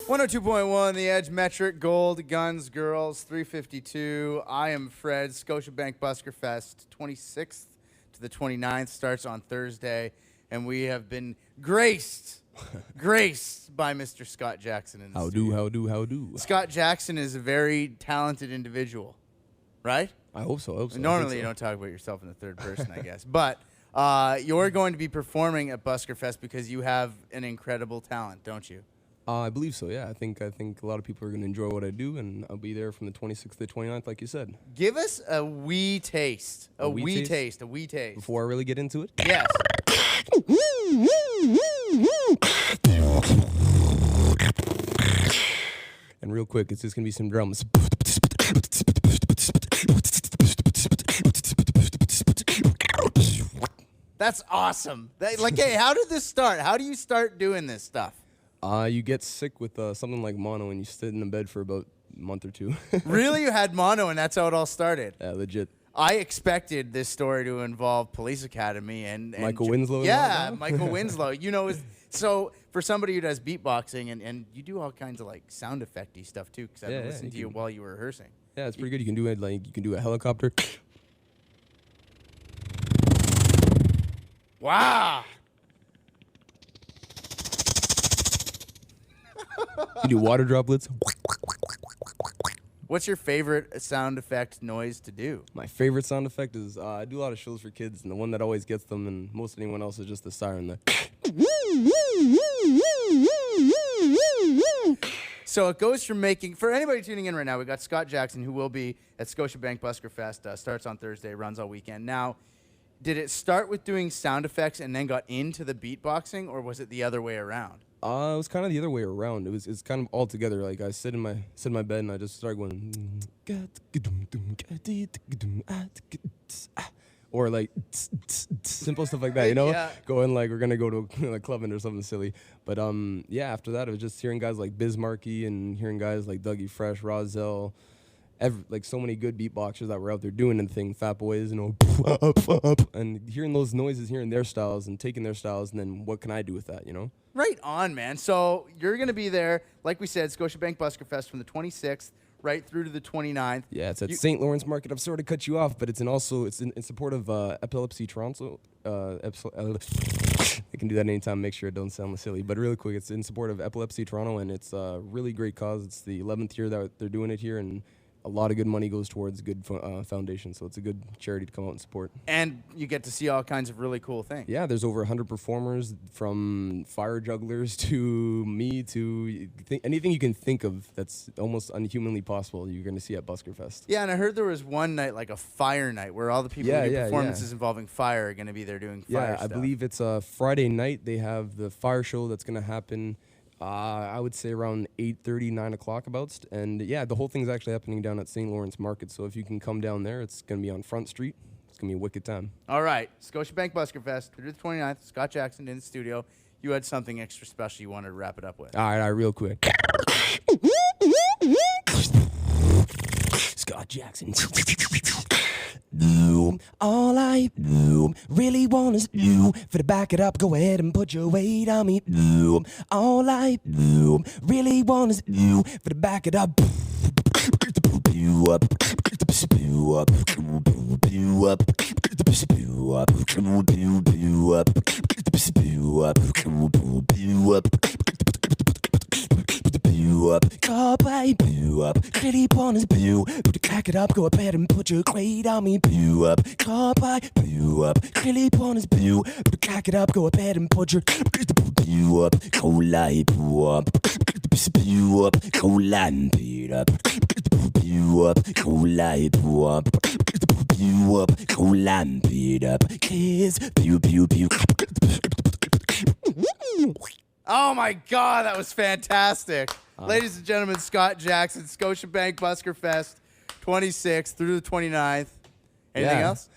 102.1, The Edge, Metric, Gold, Guns, Girls, 352. I am Fred. Scotiabank Buskerfest, 26th to the 29th, starts on Thursday, and we have been graced by Mr. Scott Jackson. In the studio. How do? Scott Jackson is a very talented individual, right? I hope so. Normally you don't talk about yourself in the third person, I guess. But you're going to be performing at Buskerfest because you have an incredible talent, don't you? I believe so, yeah. I think a lot of people are going to enjoy what I do, and I'll be there from the 26th to the 29th, like you said. Give us a wee taste. A wee taste. Before I really get into it? Yes. And real quick, it's just going to be some drums. That's awesome. Hey, how did this start? How do you start doing this stuff? You get sick with something like mono, and you sit in the bed for about a month or two. Really? You had mono, and that's how it all started? Yeah, legit. I expected this story to involve Police Academy and Michael Winslow? Yeah, Michael Winslow. You know, so for somebody who does beatboxing, and you do all kinds of, like, sound effecty stuff, too, because I've been listening to you while you were rehearsing. Yeah, it's pretty good. You can do it, like, you can do a helicopter. Wow. You do water droplets. What's your favorite sound effect noise to do? My favorite sound effect is I do a lot of shows for kids, and the one that always gets them, and most anyone else, is just the siren. So it goes from making, for anybody tuning in right now, we got Scott Jackson, who will be at Scotiabank Buskerfest, starts on Thursday, runs all weekend. Now, did it start with doing sound effects and then got into the beatboxing, or was it the other way around? It was kind of the other way around. It's kind of all together. Like, I sit in my bed and I just start going, or like simple stuff like that, you know? Yeah. Going like we're gonna go to a club or something silly. But yeah, after that it was just hearing guys like Biz Markie and hearing guys like Dougie Fresh, Rozelle, like so many good beatboxers that were out there doing the thing, Fat Boys, you know, and hearing those noises, hearing their styles and taking their styles, and then what can I do with that, you know? Right on, man. So you're going to be there, like we said, Scotiabank Buskerfest from the 26th right through to the 29th. Yeah, it's at St. Lawrence Market. I've sort of cut you off, but it's in support of Epilepsy Toronto. I can do that anytime, make sure it don't sound silly. But really quick, it's in support of Epilepsy Toronto, and it's a really great cause. It's the 11th year that they're doing it here, and a lot of good money goes towards a good foundation, so it's a good charity to come out and support. And you get to see all kinds of really cool things. Yeah, there's over 100 performers, from fire jugglers to me to anything you can think of that's almost unhumanly possible, you're going to see at Buskerfest. Yeah, and I heard there was one night, like a fire night, where all the people who do performances involving fire are going to be there doing fire stuff. I believe it's a Friday night. They have the fire show that's going to happen. I would say around 8:30, 9 o'clock abouts. And yeah, the whole thing's actually happening down at St. Lawrence Market. So if you can come down there, it's going to be on Front Street. It's going to be a wicked time. All right. Scotiabank Buskerfest, through the 29th, Scott Jackson in the studio. You had something extra special you wanted to wrap it up with. All right, real quick. Scott Jackson. All I really want is you. For to back it up, go ahead and put your weight on me. All I really want is you. For to back it up. Call by pretty bonus boo. Back it up, go ahead and put your weight on me. Call by pretty bonus boo. Back it up, go ahead and put your cola up. Cola beat up. Cola up. Cola beat up. Kiss pew pew pew. Oh my God, that was fantastic. Ladies and gentlemen, Scott Jackson, Scotiabank Buskerfest, 26th through the 29th. Anything else?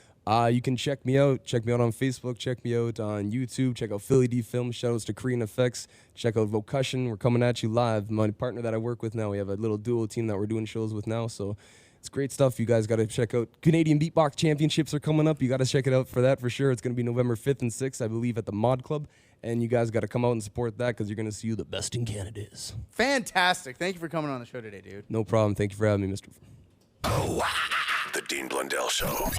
You can check me out. Check me out on Facebook. Check me out on YouTube. Check out PhillyDFilms. Shoutouts to Korean Effects. Check out Vocation. We're coming at you live. My partner that I work with now, we have a little duo team that we're doing shows with now. So it's great stuff. You guys got to check out. Canadian Beatbox Championships are coming up. You got to check it out for that for sure. It's going to be November 5th and 6th, I believe, at the Mod Club. and you guys got to come out and support that because you're going to see who the best in Canada is. Fantastic. Thank you for coming on the show today, dude. No problem. Thank you for having me, Mr. The Dean Blundell Show.